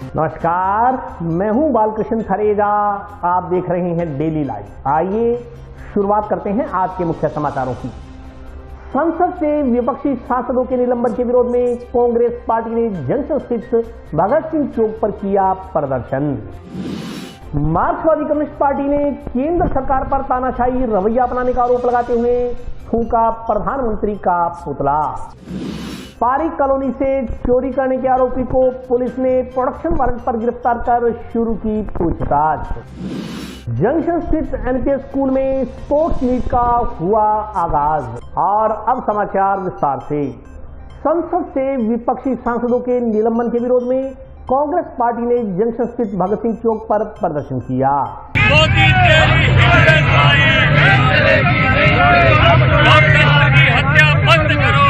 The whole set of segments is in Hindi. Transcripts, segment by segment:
नमस्कार, मैं हूं बालकृष्ण थरेजा। आप देख रहे हैं डेली लाइव। आइए शुरुआत करते हैं आज के मुख्य समाचारों की। संसद से विपक्षी सांसदों के निलंबन के विरोध में कांग्रेस पार्टी ने जंक्शन स्थित भगत सिंह चौक पर किया प्रदर्शन। मार्क्सवादी कम्युनिस्ट पार्टी ने केंद्र सरकार पर तानाशाही रवैया अपनाने का आरोप लगाते हुए फूंका प्रधानमंत्री का पुतला। पारिक कॉलोनी से चोरी करने के आरोपी को पुलिस ने प्रोडक्शन वारंट पर गिरफ्तार कर शुरू की पूछताछ। जंक्शन स्थित एनपीएस स्कूल में स्पोर्ट्स मीट का हुआ आगाज। और अब समाचार विस्तार से। संसद से विपक्षी सांसदों के निलंबन के विरोध में कांग्रेस पार्टी ने जंक्शन स्थित भगत सिंह चौक पर प्रदर्शन किया। मोदी तेरी हत्या बंद करो।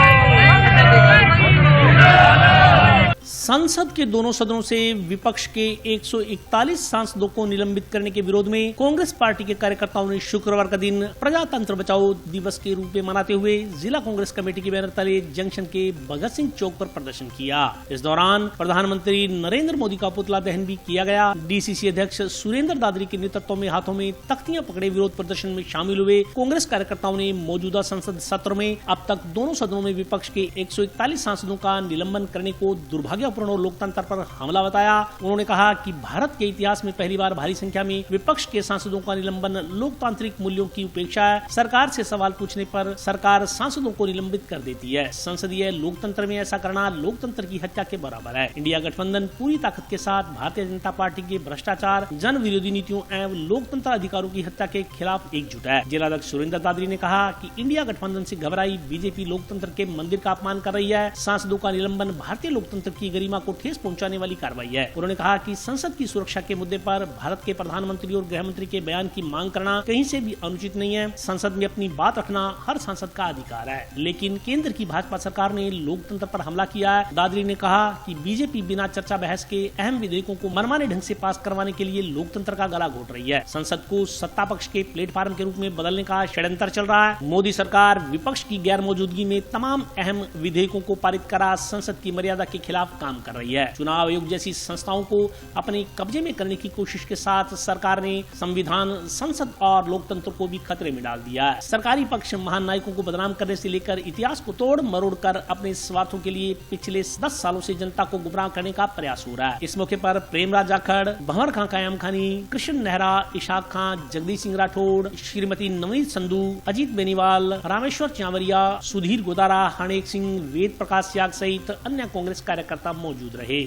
संसद के दोनों सदनों से विपक्ष के 141 सांसदों को निलंबित करने के विरोध में कांग्रेस पार्टी के कार्यकर्ताओं ने शुक्रवार का दिन प्रजातंत्र बचाओ दिवस के रूप में मनाते हुए जिला कांग्रेस कमेटी के बैनर तले जंक्शन के भगत सिंह चौक पर प्रदर्शन किया। इस दौरान प्रधानमंत्री नरेंद्र मोदी का पुतला दहन भी किया गया। डीसीसी अध्यक्ष सुरेंद्र दादरी के नेतृत्व में हाथों में तख्तियां पकड़े विरोध प्रदर्शन में शामिल हुए कांग्रेस कार्यकर्ताओं ने मौजूदा संसद सत्र में अब तक दोनों सदनों में विपक्ष के 141 सांसदों का निलंबन करने को दुर्भाग्यपूर्ण और लोकतंत्र पर हमला बताया। उन्होंने कहा कि भारत के इतिहास में पहली बार भारी संख्या में विपक्ष के सांसदों का निलंबन लोकतांत्रिक मूल्यों की उपेक्षा है। सरकार से सवाल पूछने पर सरकार सांसदों को निलंबित कर देती है। संसदीय लोकतंत्र में ऐसा करना लोकतंत्र की हत्या के बराबर है। इंडिया गठबंधन पूरी ताकत के साथ भारतीय जनता पार्टी के भ्रष्टाचार, जन विरोधी नीतियों एवं लोकतंत्र अधिकारों की हत्या के खिलाफ एकजुट है। जिलाध्यक्ष सुरेंद्र दादरी ने कहा कि इंडिया गठबंधन से घबराई बीजेपी लोकतंत्र के मंदिर का अपमान कर रही है। सांसदों का निलंबन भारतीय लोकतंत्र की गरिमा को ठेस पहुंचाने वाली कार्रवाई है। उन्होंने कहा कि संसद की सुरक्षा के मुद्दे पर भारत के प्रधानमंत्री और गृह मंत्री के बयान की मांग करना कहीं से भी अनुचित नहीं है। संसद में अपनी बात रखना हर सांसद का अधिकार है, लेकिन केंद्र की भाजपा सरकार ने लोकतंत्र पर हमला किया है। दादरी ने कहा कि बीजेपी बिना चर्चा बहस के अहम विधेयकों को मनमाने ढंग से पास करवाने के लिए लोकतंत्र का गला घोट रही है। संसद को सत्ता पक्ष के प्लेटफार्म के रूप में बदलने का षड्यंत्र चल रहा है। मोदी सरकार विपक्ष की गैर मौजूदगी में तमाम अहम विधेयकों को पारित करा संसद की मर्यादा के खिलाफ काम कर रही है। चुनाव आयोग जैसी संस्थाओं को अपने कब्जे में करने की कोशिश के साथ सरकार ने संविधान, संसद और लोकतंत्र को भी खतरे में डाल दिया है। सरकारी पक्ष महान नायकों को बदनाम करने से लेकर इतिहास को तोड़ मरोड़ कर अपने स्वार्थों के लिए पिछले 10 सालों से जनता को गुमराह करने का प्रयास हो रहा है। इस मौके पर प्रेमराज जाखड़, भंवर खां कायम खानी, कृष्ण नेहरा, इशाक खां, जगदीश सिंह राठौड़, श्रीमती नवनीत संधू, अजीत बेनीवाल, रामेश्वर चावरिया, सुधीर गोदारा, हनेक सिंह, वेद प्रकाश याग सहित अन्य कांग्रेस कार्यकर्ता मौजूद रहे।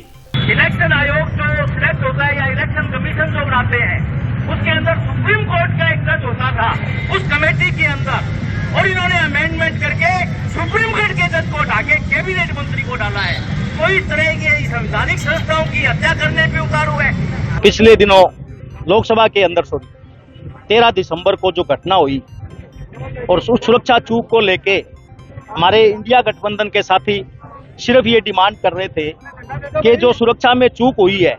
इलेक्शन आयोग जो सिलेक्ट होता है या इलेक्शन कमीशन जो बनाते हैं उसके अंदर सुप्रीम कोर्ट का एक जज होता था उस कमेटी के अंदर, और इन्होंने अमेंडमेंट करके सुप्रीम कोर्ट के जज को हटा के कैबिनेट मंत्री को डाला है। तो इस तरह की संवैधानिक संस्थाओं की हत्या करने पे उतारू है। पिछले दिनों लोकसभा के अंदर 13 दिसंबर को जो घटना हुई और उस सुरक्षा चूक को लेके हमारे इंडिया गठबंधन के साथी सिर्फ ये डिमांड कर रहे थे कि जो सुरक्षा में चूक हुई है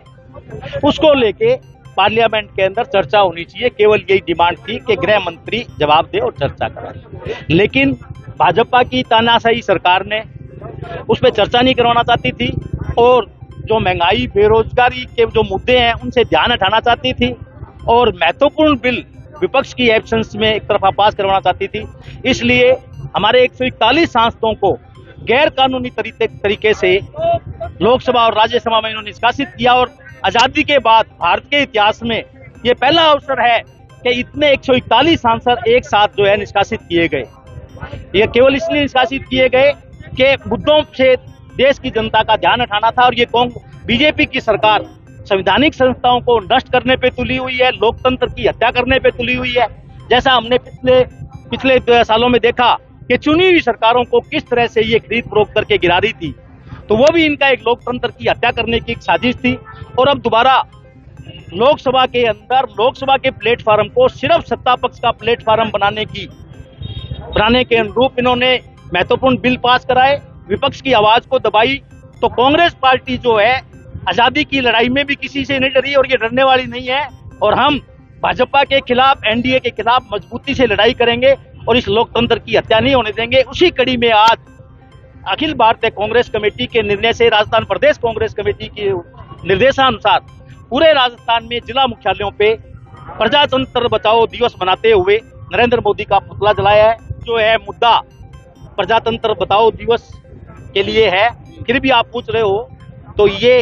उसको लेके पार्लियामेंट के अंदर चर्चा होनी चाहिए। केवल यही डिमांड थी कि गृह मंत्री जवाब दे और चर्चा कराए, लेकिन भाजपा की तानाशाही सरकार ने उस पर चर्चा नहीं करवाना चाहती थी और जो महंगाई, बेरोजगारी के जो मुद्दे हैं उनसे ध्यान हटाना चाहती थी और महत्वपूर्ण बिल विपक्ष की एब्सेंस में एक तरफा पास करवाना चाहती थी। इसलिए हमारे 141 सांसदों को गैर कानूनी तरीके से लोकसभा और राज्यसभा में इन्होंने निष्कासित किया और आजादी के बाद भारत के इतिहास में ये पहला अवसर है कि इतने 141 सांसद एक साथ जो है निष्कासित किए गए। ये केवल इसलिए निष्कासित किए गए कि मुद्दों से देश की जनता का ध्यान हटाना था और ये बीजेपी की सरकार संवैधानिक संस्थाओं को नष्ट करने पे तुली हुई है, लोकतंत्र की हत्या करने पे तुली हुई है। जैसा हमने पिछले सालों में देखा कि चुनी हुई सरकारों को किस तरह से ये खरीद फरोख्त करके गिरा रही थी, तो वो भी इनका एक लोकतंत्र की हत्या करने की एक साजिश थी। और अब दोबारा लोकसभा के अंदर लोकसभा के प्लेटफार्म को सिर्फ सत्ता पक्ष का प्लेटफार्म बनाने के अनुरूप इन्होंने महत्वपूर्ण बिल पास कराए, विपक्ष की आवाज को दबाई। तो कांग्रेस पार्टी जो है आजादी की लड़ाई में भी किसी से नहीं डरी और ये डरने वाली नहीं है और हम भाजपा के खिलाफ, एनडीए के खिलाफ मजबूती से लड़ाई करेंगे और इस लोकतंत्र की हत्या नहीं होने देंगे। उसी कड़ी में आज अखिल भारतीय कांग्रेस कमेटी के निर्णय से राजस्थान प्रदेश कांग्रेस कमेटी निर्देशानुसार पूरे राजस्थान में जिला मुख्यालयों पे प्रजातंत्र बचाओ दिवस मनाते हुए नरेंद्र मोदी का पुतला जलाया है। जो है मुद्दा प्रजातंत्र बचाओ दिवस के लिए है, फिर भी आप पूछ रहे हो तो ये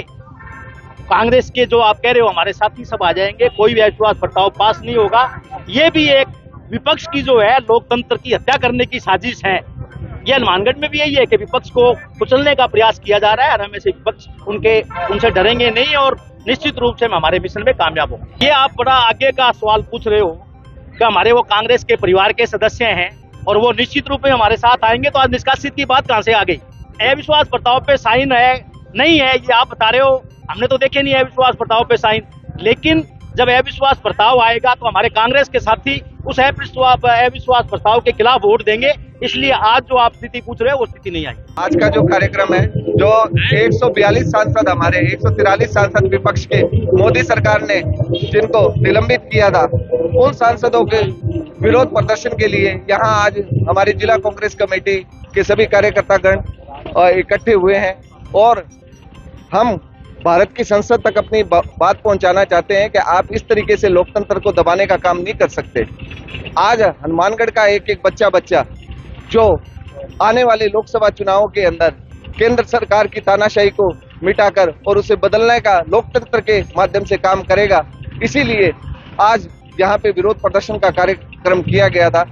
कांग्रेस के जो आप कह रहे हो हमारे साथी सब आ जाएंगे, कोई भी अविश्वास प्रस्ताव पास नहीं होगा। ये भी एक विपक्ष की जो है लोकतंत्र की हत्या करने की साजिश है। ये हनुमानगढ़ में भी यही है कि विपक्ष को कुचलने का प्रयास किया जा रहा है और हमें से विपक्ष उनसे डरेंगे नहीं और निश्चित रूप से हम हमारे मिशन में कामयाब होंगे। ये आप बड़ा आगे का सवाल पूछ रहे हो कि हमारे वो कांग्रेस के परिवार के सदस्य हैं और वो निश्चित रूप में हमारे साथ आएंगे, तो आज निष्कासित की बात कहां से आ गई? अविश्वास प्रस्ताव पे साइन है नहीं है ये आप बता रहे हो, हमने तो देखे नहीं अविश्वास प्रस्ताव पे साइन। लेकिन जब अविश्वास प्रस्ताव आएगा तो हमारे कांग्रेस के साथी उस अविश्वास प्रस्ताव के खिलाफ वोट देंगे। इसलिए आज जो आप स्थिति पूछ रहे हो वो स्थिति नहीं आई। आज का जो कार्यक्रम है, जो 142 सांसद हमारे 143 सांसद विपक्ष के मोदी सरकार ने जिनको निलंबित किया था, उन सांसदों के विरोध प्रदर्शन के लिए यहाँ आज हमारी जिला कांग्रेस कमेटी के सभी कार्यकर्तागण इकट्ठे हुए हैं और हम भारत की संसद तक अपनी बात पहुंचाना चाहते हैं कि आप इस तरीके से लोकतंत्र को दबाने का काम नहीं कर सकते। आज हनुमानगढ़ का एक एक बच्चा जो आने वाले लोकसभा चुनावों के अंदर केंद्र सरकार की तानाशाही को मिटाकर और उसे बदलने का लोकतंत्र के माध्यम से काम करेगा, इसीलिए आज यहाँ पे विरोध प्रदर्शन का कार्यक्रम किया गया था।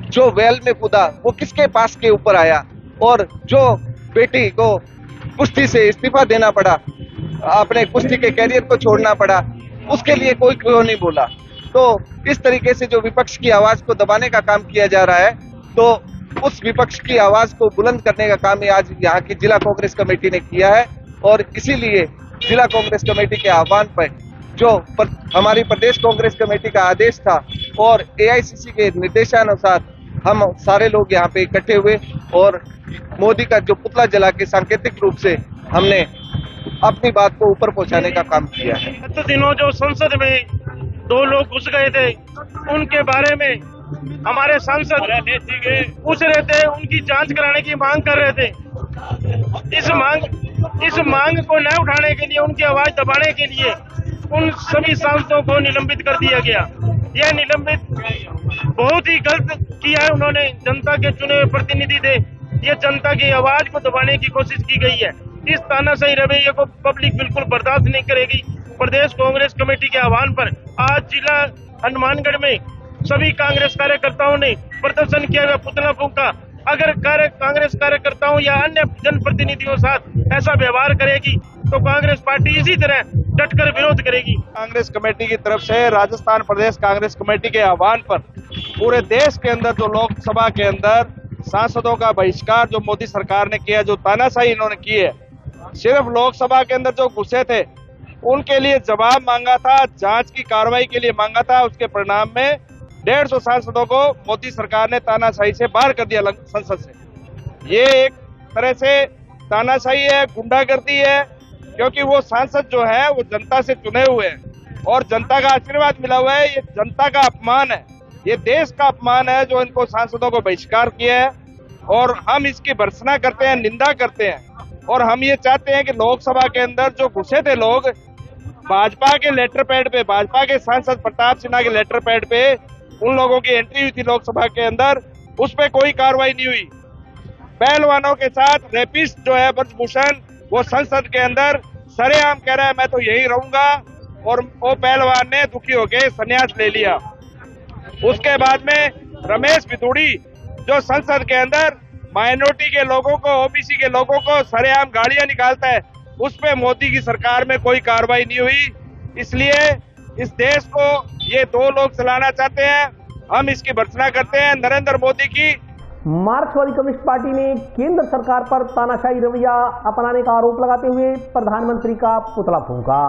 जो वेल में कूदा वो किसके पास के ऊपर आया और जो बेटी को कुश्ती से इस्तीफा देना पड़ा, अपने कुश्ती के कैरियर को छोड़ना पड़ा, उसके लिए कोई क्यों नहीं बोला। तो इस तरीके से जो विपक्ष की आवाज को दबाने का काम किया जा रहा है, तो उस विपक्ष की आवाज को बुलंद करने का काम आज यहाँ की जिला कांग्रेस कमेटी ने किया है और इसीलिए जिला कांग्रेस कमेटी के आह्वान पर जो हमारी प्रदेश कांग्रेस कमेटी का आदेश था और एआईसीसी के निर्देशानुसार हम सारे लोग यहाँ पे इकट्ठे हुए और मोदी का जो पुतला जला के सांकेतिक रूप से हमने अपनी बात को ऊपर पहुंचाने का काम किया है। गत दिनों जो संसद में 2 लोग घुस गए थे, उनके बारे में हमारे सांसद पूछ रहे थे, उनकी जांच कराने की मांग कर रहे थे। इस मांग को न उठाने के लिए, उनकी आवाज दबाने के लिए उन सभी सांसदों को निलंबित कर दिया गया। यह निलंबित बहुत ही गलत किया है उन्होंने। जनता के चुने हुए प्रतिनिधि थे, ये जनता की आवाज को दबाने की कोशिश की गई है। इस तानाशाही रवैये को पब्लिक बिल्कुल बर्दाश्त नहीं करेगी। प्रदेश कांग्रेस कमेटी के आह्वान पर आज जिला हनुमानगढ़ में सभी कांग्रेस कार्यकर्ताओं ने प्रदर्शन किया हुआ पुतला फूंका। अगर कांग्रेस कार्यकर्ताओं या अन्य जनप्रतिनिधियों साथ ऐसा व्यवहार करेगी तो कांग्रेस पार्टी इसी तरह डटकर विरोध करेगी। कांग्रेस कमेटी की तरफ से राजस्थान प्रदेश कांग्रेस कमेटी के आह्वान पर पूरे देश के अंदर जो लोकसभा के अंदर सांसदों का बहिष्कार जो मोदी सरकार ने किया, जो तानाशाही इन्होंने की है, सिर्फ लोकसभा के अंदर जो घुसे थे उनके लिए जवाब मांगा था, जांच की कार्रवाई के लिए मांगा था। उसके परिणाम में 150 सांसदों को मोदी सरकार ने तानाशाही से बाहर कर दिया संसद से। ये एक तरह से तानाशाही है, गुंडागर्दी है, क्योंकि वो सांसद जो है वो जनता से चुने हुए हैं और जनता का आशीर्वाद मिला हुआ है। ये जनता का अपमान है, ये देश का अपमान है जो इनको सांसदों को बहिष्कार किया है और हम इसकी भर्त्सना करते हैं, निंदा करते हैं। और हम ये चाहते हैं कि लोकसभा के अंदर जो घुसे थे लोग, भाजपा के लेटर पैड पे, भाजपा के सांसद प्रताप सिन्हा के लेटर पैड पे उन लोगों की एंट्री हुई थी लोकसभा के अंदर, उस पे कोई कार्रवाई नहीं हुई। पहलवानों के साथ रेपिस्ट जो है ब्रजभूषण, वो संसद के अंदर सरेआम कह रहा है मैं तो यही रहूंगा, और वो पहलवान ने दुखी होकर संन्यास ले लिया। उसके बाद में रमेश भितुड़ी जो संसद के अंदर माइनॉरिटी के लोगों को, ओबीसी के लोगों को सरेआम गालियां निकालता है, उस पे मोदी की सरकार में कोई कार्रवाई नहीं हुई। इसलिए इस देश को ये 2 लोग चलाना चाहते हैं, हम इसकी भर्त्सना करते हैं नरेंद्र मोदी की। मार्क्सवादी कम्युनिस्ट पार्टी ने केंद्र सरकार पर तानाशाही रवैया अपनाने का आरोप लगाते हुए प्रधानमंत्री का पुतला फूंका।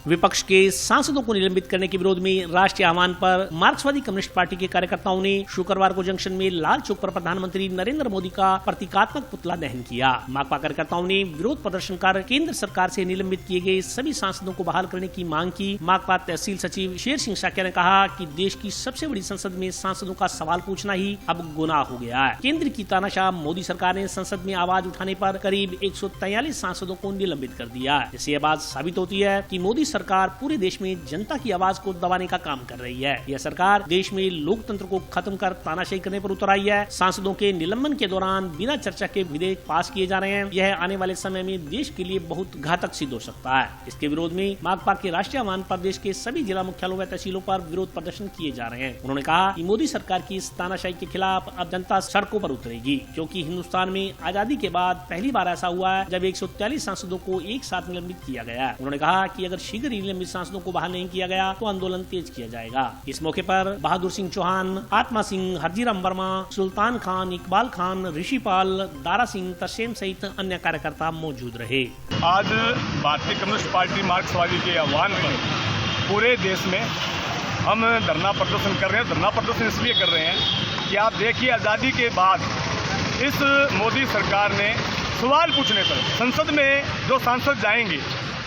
विपक्ष के सांसदों को निलंबित करने के विरोध में राष्ट्रीय आह्वान पर मार्क्सवादी कम्युनिस्ट पार्टी के कार्यकर्ताओं ने शुक्रवार को जंक्शन में लाल चौक पर प्रधानमंत्री नरेंद्र मोदी का प्रतीकात्मक पुतला दहन किया। माकपा कार्यकर्ताओं ने विरोध प्रदर्शन कर केंद्र सरकार से निलंबित किए गए सभी सांसदों को बहाल करने की मांग की। माकपा तहसील सचिव शेर सिंह साक्या ने कहा कि देश की सबसे बड़ी संसद में सांसदों का सवाल पूछना ही अब गुनाह हो गया है। केंद्र की तानाशाह मोदी सरकार ने संसद में आवाज उठाने पर करीब 143 सांसदों को निलंबित कर दिया। इससे यह बात साबित होती है कि मोदी सरकार पूरे देश में जनता की आवाज को दबाने का काम कर रही है। यह सरकार देश में लोकतंत्र को खत्म कर तानाशाही करने पर उतर आई है। सांसदों के निलंबन के दौरान बिना चर्चा के विधेयक पास किए जा रहे हैं। यह आने वाले समय में देश के लिए बहुत घातक सिद्ध हो सकता है। इसके विरोध में माकपा के राष्ट्रीय आह्वान पर देश के सभी जिला मुख्यालयों व तहसीलों पर विरोध प्रदर्शन किए जा रहे हैं। उन्होंने कहा कि मोदी सरकार की इस तानाशाही के खिलाफ अब जनता सड़कों पर उतरेगी, क्योंकि हिंदुस्तान में आजादी के बाद पहली बार ऐसा हुआ है जब 143 सांसदों को एक साथ निलंबित किया गया है। उन्होंने कहा कि अगर शीघ्र ही निलंबित सांसदों को बहाल नहीं किया गया तो आंदोलन तेज किया जाएगा। इस मौके पर बहादुर सिंह चौहान, आत्मा सिंह, हरजीराम वर्मा, सुल्तान खान, इकबाल खान, ऋषिपाल, दारा सिंह, तरसेम सहित अन्य कार्यकर्ता मौजूद रहे। आज भारतीय कम्युनिस्ट पार्टी मार्क्सवादी के आह्वान पर पूरे देश में हम धरना प्रदर्शन कर रहे हैं। धरना प्रदर्शन इसलिए कर रहे हैं कि आप देखिए, आज़ादी के बाद इस मोदी सरकार ने सवाल पूछने पर संसद में जो सांसद जाएंगे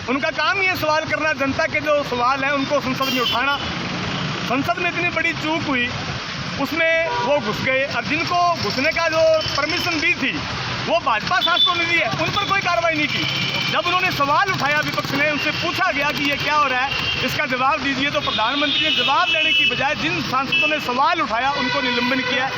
उनका काम ये सवाल करना, जनता के जो सवाल हैं उनको संसद में उठाना। संसद में इतनी बड़ी चूक हुई, उसमें वो घुस गए और जिनको घुसने का जो परमिशन दी थी वो भाजपा सांसदों ने दी है, उन पर कोई कार्रवाई नहीं की। जब उन्होंने सवाल उठाया, विपक्ष ने, उनसे पूछा गया कि ये क्या हो रहा है, इसका जवाब दीजिए, तो प्रधानमंत्री ने जवाब देने की बजाय जिन सांसदों ने सवाल उठाया उनको निलंबन किया।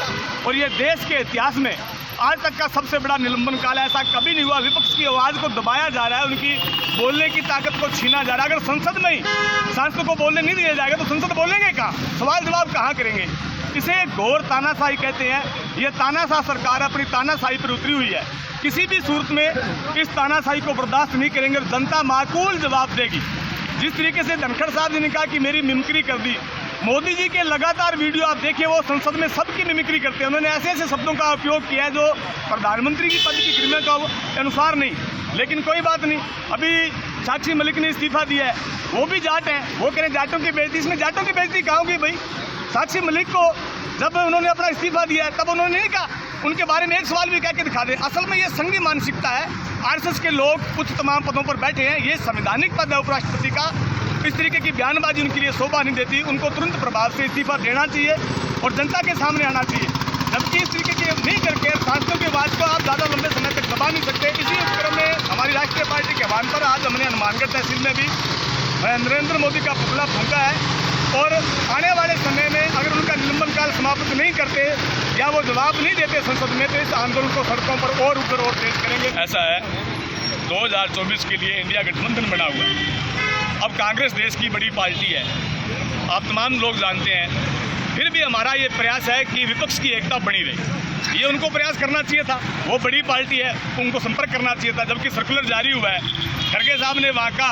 और ये देश के इतिहास में आज तक का सबसे बड़ा निलंबन काल है। ऐसा कभी नहीं हुआ। विपक्ष की आवाज़ को दबाया जा रहा है, उनकी बोलने की ताकत को छीना जा रहा है। अगर संसद में ही सांसदों को बोलने नहीं दिया जाएगा तो संसद बोलेंगे कहाँ, सवाल जवाब कहाँ करेंगे। इसे घोर तानाशाही कहते हैं। ये तानाशाह सरकार अपनी तानाशाही पर उतरी हुई है। किसी भी सूरत में इस तानाशाही को बर्दाश्त नहीं करेंगे। जनता माकूल जवाब देगी। जिस तरीके से धनखड़ साहब ने कहा कि मेरी मिमिक्री कर दी, मोदी जी के लगातार वीडियो आप देखिए, वो संसद में सबकी मिमिक्री करते हैं। उन्होंने ऐसे ऐसे शब्दों का उपयोग किया है जो प्रधानमंत्री की पद की गरिमा के अनुसार नहीं। लेकिन कोई बात नहीं, अभी साक्षी मलिक ने इस्तीफा दिया है, वो भी जाट है, वो कह रहे जाटों की बेइज्जती। इसमें जाटों की बेइज्जती कहाँ होगी भाई? साक्षी मलिक को जब उन्होंने अपना इस्तीफा दिया है तब उन्होंने नहीं कहा, उनके बारे में एक सवाल भी कह के दिखा दे। असल में ये संघी मानसिकता है। आरएसएस के लोग उच्च तमाम पदों पर बैठे हैं, ये संवैधानिक पद है उपराष्ट्रपति का। इस तरीके की बयानबाजी उनके लिए शोभा नहीं देती। उनको तुरंत प्रभाव से इस्तीफा देना चाहिए और जनता के सामने आना चाहिए। जबकि इस तरीके के नहीं करके सांसदों की आवाज को आप ज़्यादा लंबे समय तक दबा नहीं सकते। इसी क्रम में हमारी राष्ट्रीय पार्टी के आह्वान पर आज हमने हनुमानगढ़ तहसील में भी नरेंद्र मोदी का पुतला फूंका है। और आने वाले समय में अगर उनका निलंबन काल समाप्त नहीं करते या वो जवाब नहीं देते संसद में, तो इस आंदोलन को सड़कों पर और ऊपर और तेज करेंगे। ऐसा है, 2024 के लिए इंडिया गठबंधन बना हुआ है। अब कांग्रेस देश की बड़ी पार्टी है, आप तमाम लोग जानते हैं। फिर भी हमारा ये प्रयास है कि विपक्ष की एकता बनी रहे। ये उनको प्रयास करना चाहिए था, वो बड़ी पार्टी है, उनको संपर्क करना चाहिए था। जबकि सर्कुलर जारी हुआ है, खड़गे साहब ने वहाँ का,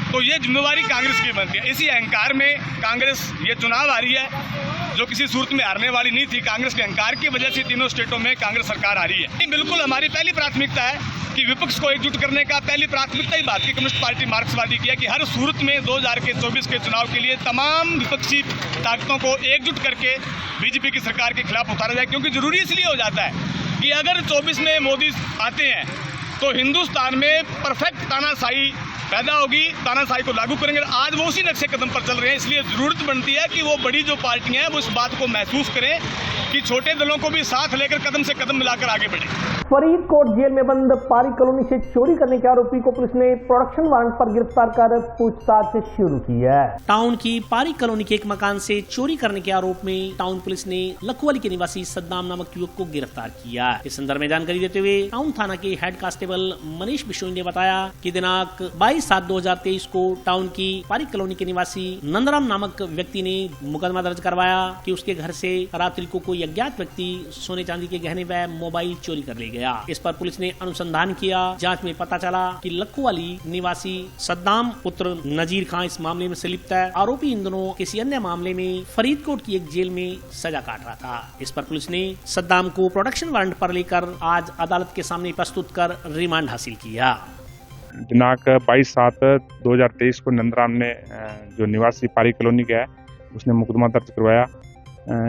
तो ये जिम्मेवारी कांग्रेस की बनती है। इसी अहंकार में कांग्रेस ये चुनाव आ रही है जो किसी सूरत में हारने वाली नहीं थी। कांग्रेस के अहंकार की वजह से तीनों स्टेटों में कांग्रेस सरकार आ रही है। बिल्कुल हमारी पहली प्राथमिकता है कि विपक्ष को एकजुट करने का पहली प्राथमिकता ही भारतीय कम्युनिस्ट पार्टी मार्क्सवादी की है कि हर सूरत में 2024 के चुनाव के लिए तमाम विपक्षी ताकतों को एकजुट करके बीजेपी की सरकार के खिलाफ उतारा जाए। क्योंकि जरूरी इसलिए हो जाता है कि अगर 24 में मोदी आते हैं तो हिंदुस्तान में परफेक्ट तानाशाही पैदा होगी, तानाशाही को लागू करेंगे। आज वो उसी नक्शे कदम पर चल रहे हैं। इसलिए जरूरत बनती है कि वो बड़ी जो पार्टियां हैं वो इस बात को महसूस करें कि छोटे दलों को भी साथ लेकर कदम से कदम मिलाकर आगे बढ़े। फरीदकोट जेल में बंद पारी कॉलोनी से चोरी करने के आरोपी को पुलिस ने प्रोडक्शन वारंट पर गिरफ्तार कर पूछताछ शुरू की है। टाउन की पारी कॉलोनी के एक मकान से चोरी करने के आरोप में टाउन पुलिस ने लखवाली के निवासी सद्दाम नामक युवक को गिरफ्तार किया। इस संदर्भ में जानकारी देते हुए टाउन थाना के हेड कांस्टेबल मनीष बिश्नोई ने बताया कि दिनांक 22/7/2023 को टाउन की पारी कॉलोनी के निवासी नंदराम नामक व्यक्ति ने मुकदमा दर्ज करवाया कि उसके घर से रात्रि को कोई अज्ञात व्यक्ति सोने चांदी के गहने व मोबाइल चोरी कर ले गया। इस पर पुलिस ने अनुसंधान किया। जांच में पता चला कि लखवाली निवासी सद्दाम पुत्र नजीर खान इस मामले में संलिप्त है। आरोपी इन दिनों किसी अन्य मामले में फरीदकोट की एक जेल में सजा काट रहा था। इस पर पुलिस ने सद्दाम को प्रोडक्शन वारंट पर लेकर आज अदालत के सामने प्रस्तुत कर रिमांड हासिल किया। दिनांक 22/7/2023 को नंदराम ने जो निवासी पारी कॉलोनी का है उसने मुकदमा दर्ज करवाया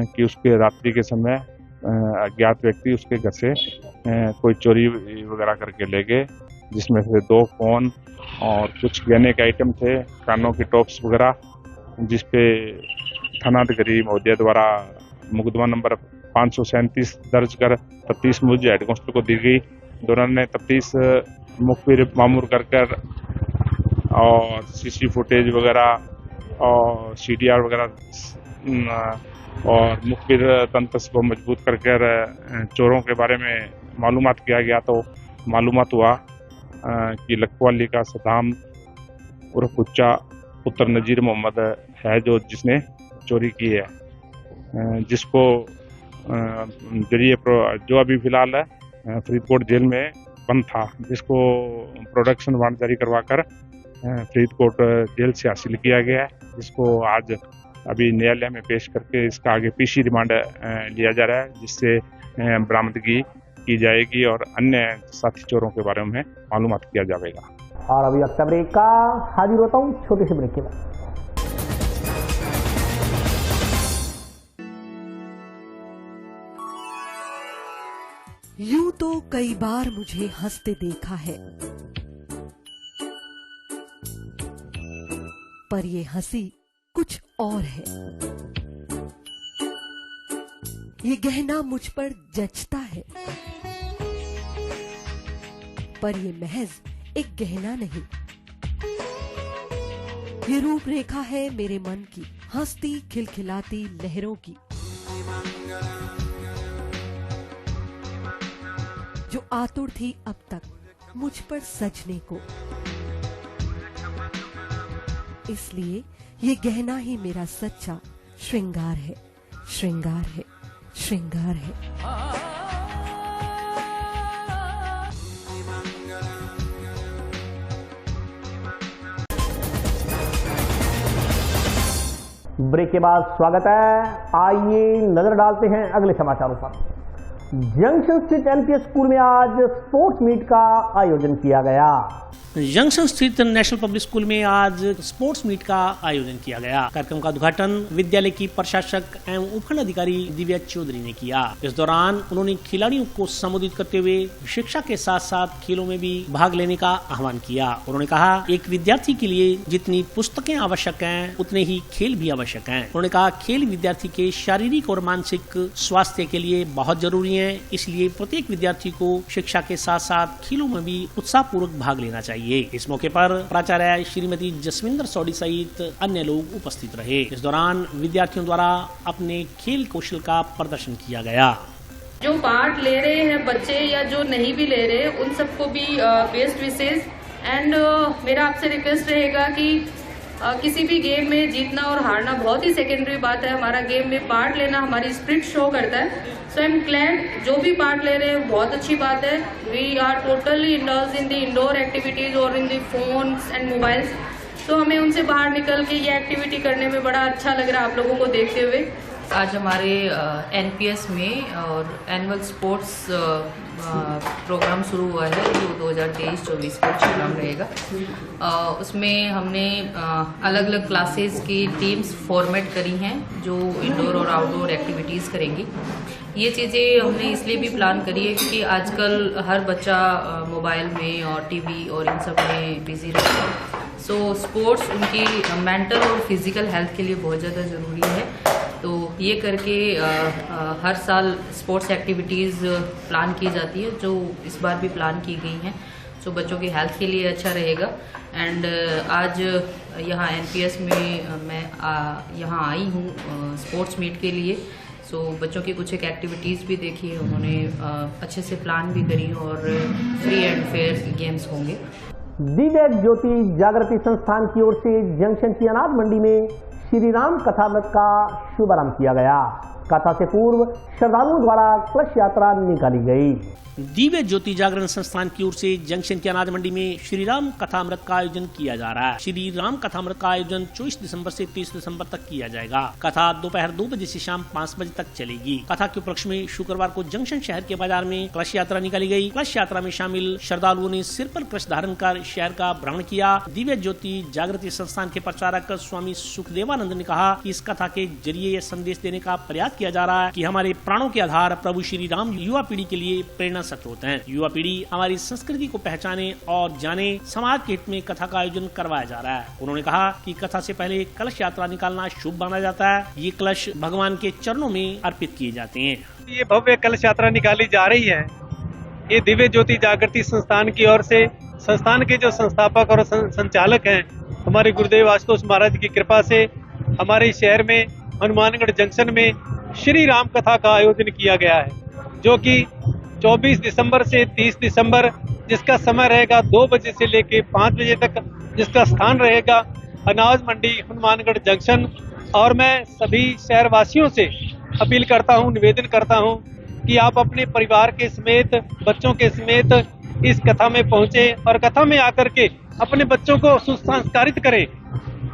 कि उसके रात्रि के समय अज्ञात व्यक्ति उसके घर से कोई चोरी वगैरह करके ले गए, जिसमें से 2 फोन और कुछ गहने के आइटम थे, कानों की टॉप्स वगैरह, जिसपे थानाधिकारी महोदय द्वारा मुकदमा नंबर 537 दर्ज कर तफ्तीश मुझे हेड कांस्टेबल को दी गई। दौरान ने तफ्तीश मुखबिर मामूर कर और सीसी फुटेज वगैरह और CDR वगैरह और मुखबिर तंत्र को मजबूत कर चोरों के बारे में मालूमात किया गया। तो मालूमात हुआ कि लखवाली का सदाम उर्फ कुच्चा पुत्र नजीर मोहम्मद है जिसने चोरी की है, जिसको जरिए जो अभी फिलहाल फरीदकोट जेल में बंद था, जिसको प्रोडक्शन वारंट जारी करवाकर फरीदकोट जेल से हासिल किया गया है, जिसको आज अभी न्यायालय में पेश करके इसका आगे PC रिमांड लिया जा रहा है, जिससे बरामदगी की जाएगी और अन्य साथी चोरों के बारे में मालूमात किया जाएगा। और अभी वक्त ब्रेक का, हाजिर होता हूँ छोटे से ब्रेक के बाद। यूं तो कई बार मुझे हंसते देखा है, पर ये हंसी कुछ और है। ये गहना मुझ पर जचता है, पर ये महज एक गहना नहीं, ये रूपरेखा है मेरे मन की, हंसती खिलखिलाती लहरों की, जो आतुर थी अब तक मुझ पर सजने को। इसलिए ये गहना ही मेरा सच्चा श्रृंगार है, श्रृंगार है, श्रृंगार है। ब्रेक के बाद स्वागत है। आइए नजर डालते हैं अगले समाचारों पर। जंक्शन स्थित NPS स्कूल में आज स्पोर्ट्स मीट का आयोजन किया गया। जंक्शन स्थित नेशनल पब्लिक स्कूल में आज स्पोर्ट्स मीट का आयोजन किया गया। कार्यक्रम का उद्घाटन विद्यालय की प्रशासक एवं उपखंड अधिकारी दिव्या चौधरी ने किया। इस दौरान उन्होंने खिलाड़ियों को संबोधित करते हुए शिक्षा के साथ साथ खेलों में भी भाग लेने का आह्वान किया। उन्होंने कहा, एक विद्यार्थी के लिए जितनी पुस्तकें आवश्यक हैं, उतने ही खेल भी आवश्यक हैं। उन्होंने कहा, खेल विद्यार्थी के शारीरिक और मानसिक स्वास्थ्य के लिए बहुत जरूरी है, इसलिए प्रत्येक विद्यार्थी को शिक्षा के साथ साथ खेलों में भी उत्साहपूर्वक भाग लेना चाहिए। इस मौके पर प्राचार्य श्रीमती जसविंदर सौड़ी सहित अन्य लोग उपस्थित रहे। इस दौरान विद्यार्थियों द्वारा अपने खेल कौशल का प्रदर्शन किया गया। जो पार्ट ले रहे हैं बच्चे या जो नहीं भी ले रहे, उन सबको भी बेस्ट विशेष एंड मेरा आपसे रिक्वेस्ट रहेगा कि किसी भी गेम में जीतना और हारना बहुत ही सेकेंडरी बात है। हमारा गेम में पार्ट लेना हमारी स्पिरिट शो करता है। सो आई एम ग्लैड जो भी पार्ट ले रहे हैं बहुत अच्छी बात है। We are totally indulge in the indoor activities और in the phones and mobiles. तो हमें उनसे बाहर निकल के ये एक्टिविटी करने में बड़ा अच्छा लग रहा है आप लोगों को देखते हुए। आज हमारे NPS में और एनुअल स्पोर्ट्स प्रोग्राम शुरू हुआ है जो 2023-24 का प्रोग्राम रहेगा। उसमें हमने अलग अलग क्लासेस की टीम्स फॉर्मेट करी हैं जो इंडोर और आउटडोर एक्टिविटीज़ करेंगी। ये चीज़ें हमने इसलिए भी प्लान करी है क्योंकि आजकल हर बच्चा मोबाइल में और TV और इन सब में बिजी रहता है। सो स्पोर्ट्स उनकी मेंटल और फिजिकल हेल्थ के लिए बहुत ज़्यादा ज़रूरी है। तो ये करके हर साल स्पोर्ट्स एक्टिविटीज़ प्लान की जाती है, जो इस बार भी प्लान की गई हैं, जो बच्चों की हेल्थ के लिए अच्छा रहेगा। एंड आज यहाँ NPS में मैं यहाँ आई हूँ स्पोर्ट्स मीट के लिए। सो बच्चों की कुछ एक एक्टिविटीज़ भी देखी है उन्होंने, अच्छे से प्लान भी करी और फ्री एंड फेयर गेम्स होंगे। दिव्य ज्योति जागृति संस्थान की ओर से जंक्शन की अनाज मंडी में श्री राम कथामृत का शुभारंभ किया गया। कथा से पूर्व श्रद्धालुओं द्वारा कलश यात्रा निकाली गई। दिव्य ज्योति जागरण संस्थान की ओर से जंक्शन की अनाज मंडी में श्री राम कथामृत का आयोजन किया जा रहा है। श्री राम कथामृत का आयोजन 24 दिसंबर से 30 दिसंबर तक किया जाएगा। कथा दोपहर 2 बजे से शाम 5 बजे तक चलेगी। कथा के उपलक्ष्य में शुक्रवार को जंक्शन शहर के बाजार में कलश यात्रा निकाली गई। कलश यात्रा में शामिल श्रद्धालुओं ने सिर पर कलश धारण कर शहर का भ्रमण किया। दिव्य ज्योति जागृति संस्थान के प्रचारक स्वामी सुखदेवानंद ने कहा कि इस कथा के जरिए यह संदेश देने का प्रयास किया जा रहा है कि हमारे प्राणों के आधार प्रभु श्री राम युवा पीढ़ी के लिए प्रेरणा स्रोत हैं। युवा पीढ़ी हमारी संस्कृति को पहचाने और जाने, समाज के हित में कथा का आयोजन करवाया जा रहा है। उन्होंने कहा कि कथा से पहले कलश यात्रा निकालना शुभ माना जाता है। ये कलश भगवान के चरणों में अर्पित किए जाते हैं। ये भव्य कलश यात्रा निकाली जा रही है। ये दिव्य ज्योति जागृति संस्थान की ओर से, संस्थान के जो संस्थापक और संचालक हैं हमारे गुरुदेव आशुतोष महाराज की कृपा से हमारे शहर में हनुमानगढ़ जंक्शन में श्री राम कथा का आयोजन किया गया है, जो कि 24 दिसंबर से 30 दिसंबर, जिसका समय रहेगा 2 बजे से लेके 5 बजे तक, जिसका स्थान रहेगा अनाज मंडी हनुमानगढ़ जंक्शन। और मैं सभी शहरवासियों से अपील करता हूं, निवेदन करता हूं कि आप अपने परिवार के समेत, बच्चों के समेत इस कथा में पहुंचे और कथा में आकर के अपने बच्चों को सुसंस्कारित करें।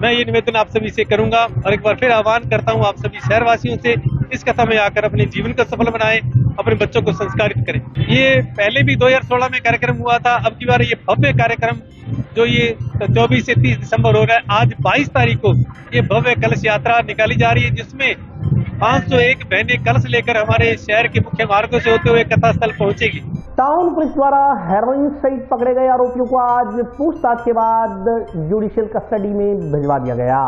मैं ये निवेदन आप सभी से करूंगा और एक बार फिर आह्वान करता हूं आप सभी शहरवासियों से, इस कथा में आकर अपने जीवन को सफल बनाएं, अपने बच्चों को संस्कारित करें। ये पहले भी 2016 में कार्यक्रम हुआ था। अब की बार ये भव्य कार्यक्रम जो ये 24 से 30 दिसंबर हो रहा है, आज 22 तारीख को ये भव्य कलश यात्रा निकाली जा रही है, जिसमें 501 बहनें कलश लेकर हमारे शहर के मुख्य मार्गों से होते हुए कथा स्थल पहुंचेगी। टाउन पुलिस द्वारा हेरोइन सहित पकड़े गए आरोपियों को आज पूछताछ के बाद जुडिशियल कस्टडी में भिजवा दिया गया।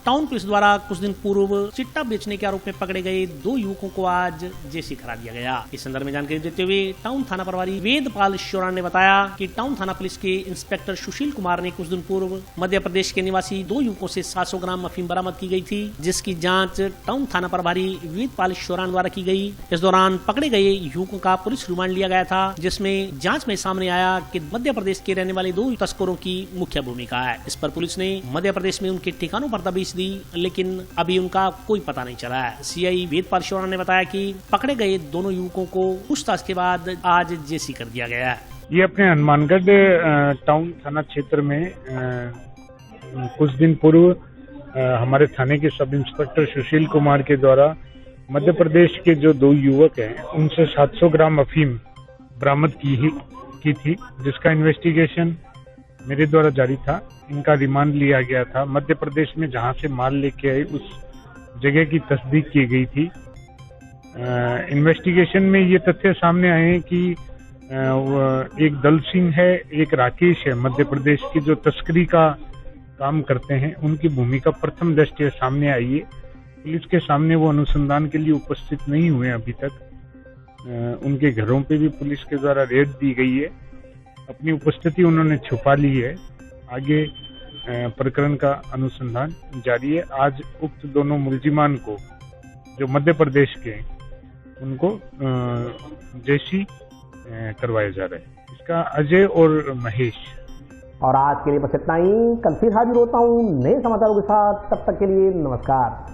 टाउन पुलिस द्वारा कुछ दिन पूर्व चिट्टा बेचने के आरोप में पकड़े गए 2 युवकों को आज जेसी करा दिया गया। इस संदर्भ में जानकारी देते हुए टाउन थाना प्रभारी वेदपाल शोरान ने बताया कि टाउन थाना पुलिस के इंस्पेक्टर सुशील कुमार ने कुछ दिन पूर्व मध्य प्रदेश के निवासी 2 युवकों से 700 ग्राम अफीम बरामद की गई थी, जिसकी जाँच टाउन थाना प्रभारी वेदपाल शोरान द्वारा की गई। इस दौरान पकड़े गए युवकों का पुलिस रिमांड लिया गया था, जिसमें जाँच में सामने आया कि मध्य प्रदेश के रहने वाले 2 तस्करों की मुख्य भूमिका है। इस पर पुलिस ने मध्य प्रदेश में उनके ठिकानों पर दबिश दी, लेकिन अभी उनका कोई पता नहीं चला है। सीआई वेदपाल शोरान ने बताया कि पकड़े गए दोनों युवकों को पूछताछ के बाद आज जेसी कर दिया गया है। ये अपने हनुमानगढ़ टाउन थाना क्षेत्र में कुछ दिन पूर्व हमारे थाने के सब इंस्पेक्टर सुशील कुमार के द्वारा मध्य प्रदेश के जो 2 युवक हैं उनसे 700 ग्राम अफीम बरामद की थी, जिसका इन्वेस्टिगेशन मेरे द्वारा जारी था। इनका रिमांड लिया गया था। मध्य प्रदेश में जहां से माल लेके आए उस जगह की तस्दीक की गई थी। इन्वेस्टिगेशन में ये तथ्य सामने आए हैं कि एक दल सिंह है, एक राकेश है, मध्य प्रदेश की जो तस्करी का काम करते हैं, उनकी भूमिका प्रथम दृष्टया सामने आई है। पुलिस के सामने वो अनुसंधान के लिए उपस्थित नहीं हुए अभी तक। उनके घरों पे भी पुलिस के द्वारा रेड दी गई है। अपनी उपस्थिति उन्होंने छुपा ली है। आगे प्रकरण का अनुसंधान जारी है। आज उक्त दोनों मुलजिमान को जो मध्य प्रदेश के उनको जेसी करवाया जा रहा है। इसका अजय और महेश। और आज के लिए बस इतना ही। कल फिर हाजिर होता हूँ नए समाचारों के साथ। तब तक के लिए नमस्कार।